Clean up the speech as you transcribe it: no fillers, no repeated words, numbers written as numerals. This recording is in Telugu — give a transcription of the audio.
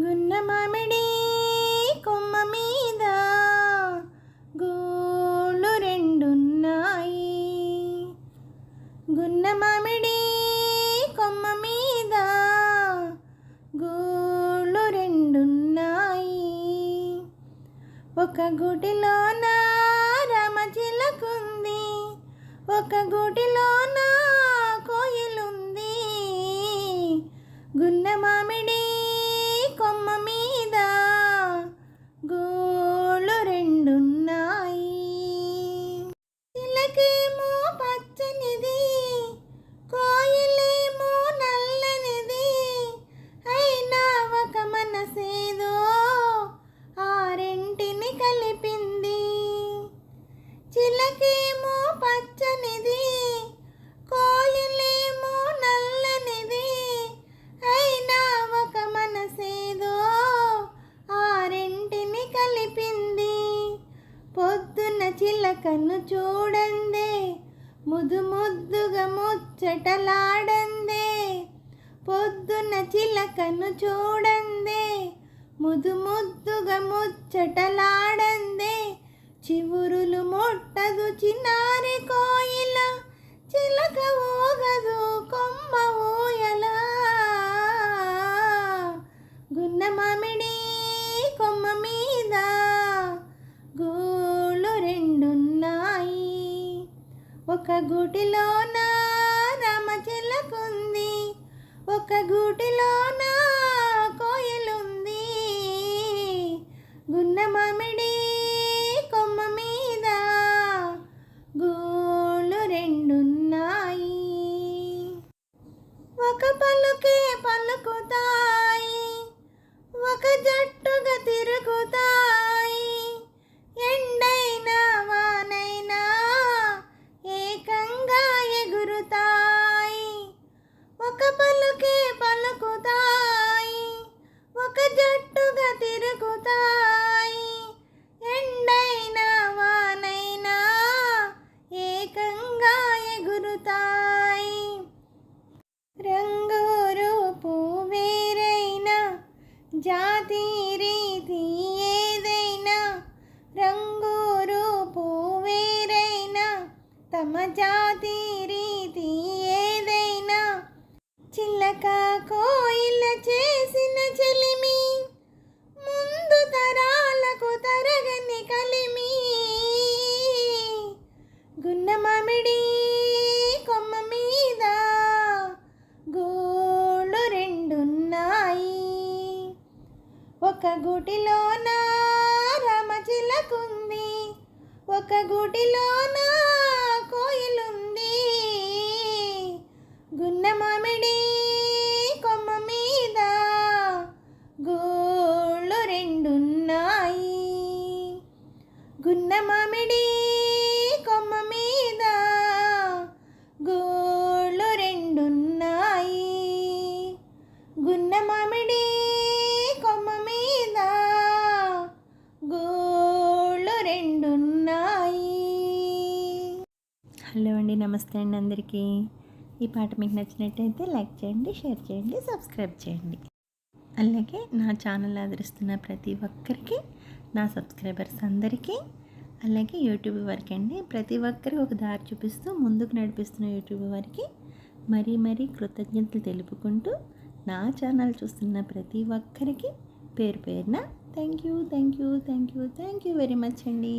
గున్న మామిడి కొమ్మ మీద గూళ్ళు రెండున్నాయి. గున్న మామిడి కొమ్మ మీద గూళ్ళు రెండున్నాయి. ఒక గూటిలోన రామచిలకుంది, ఒక గూటిలోన కోయిలుంది. గున్న మామిడి కొమ్మ మీద గూళ్ళు రెండున్నాయి. చిలకేమో పచ్చనిది, కోయిలేమో నల్లనిది, అయినా ఒక మనసేదో ఆ రెంటిని కలిపింది. చిలకేమో పచ్చనిది, కోయిలేమో నల్లనిది, అయినా ఒక మనసేదో ఆ రెంటిని కలిపింది. పొద్దున్న చిలకను చూడందే, ముద్దు ముద్దుగా ముచ్చటలాడందే. పొద్దున్న చిలకను చూడందే, ముద్దు ముద్దుగా ముచ్చటలాడందే. చివురులు మొట్టదు చిన్నారి కోయిల, చిలక ఊగదు కొమ్మ ఊయల. గున్న మామిడి కొమ్మ మీద గూళ్ళు రెండున్నాయి. ఒక గూటిలోన రామచిలకుంది, ఒక గూటిలోన కోయిలుంది. గున్న మామిడి కొమ్మ మీద గూళ్ళు రెండున్నాయి. ఒక పలుకే పలుకుతాయి, ఒక జట్టుగా తిరుగుతాయి. ఎండైనా వానైనా ఏకంగా ఎగురుతాయి. ఒక పలుకే పలుకుతాయి, ఒక జట్టుగా తిరుగుతాయి. ఎండైనా వానైనా ఏకంగా ఎగురుతాయి. రంగు రూపు వేరైనా, జాతి రీతి ఏదైనా, రంగు రూపు వేరైనా, తమ జాతి రీతి ఏదైనా. చిలక కోయిల చేసిన చెలిమి, ముందు తరాలకు తరగని కలిమి. గున్న మామిడి కొమ్మ మీద గూళ్ళు రెండున్నాయి. ఒక గూటిలోన రామచిలకుంది, ఒక గూటిలోన కోయిలుంది. గున్న మామిడి కొమ్మ మీద గూళ్ళు రెండున్నాయి. గున్న మామిడి కొమ్మ మీద గూళ్ళు రెండున్నాయి. గున్న మామిడి కొమ్మ మీద గూళ్ళు రెండున్నాయి. హలో అండి, నమస్తే అండి అందరికీ. ఈ పాట మీకు నచ్చినట్టయితే లైక్ చేయండి, షేర్ చేయండి, సబ్స్క్రైబ్ చేయండి. అలాగే నా ఛానల్ ఆదరిస్తున్న ప్రతి ఒక్కరికి, నా సబ్స్క్రైబర్స్ అందరికీ, అలాగే యూట్యూబ్ వారికి అండి, ప్రతి ఒక్కరికి ఒక దారి చూపిస్తూ ముందుకు నడిపిస్తున్న యూట్యూబ్ వారికి మరీ కృతజ్ఞతలు తెలుపుకుంటూ, నా ఛానల్ చూస్తున్న ప్రతి ఒక్కరికి పేరు పేరున థ్యాంక్ యూ వెరీ మచ్ అండి.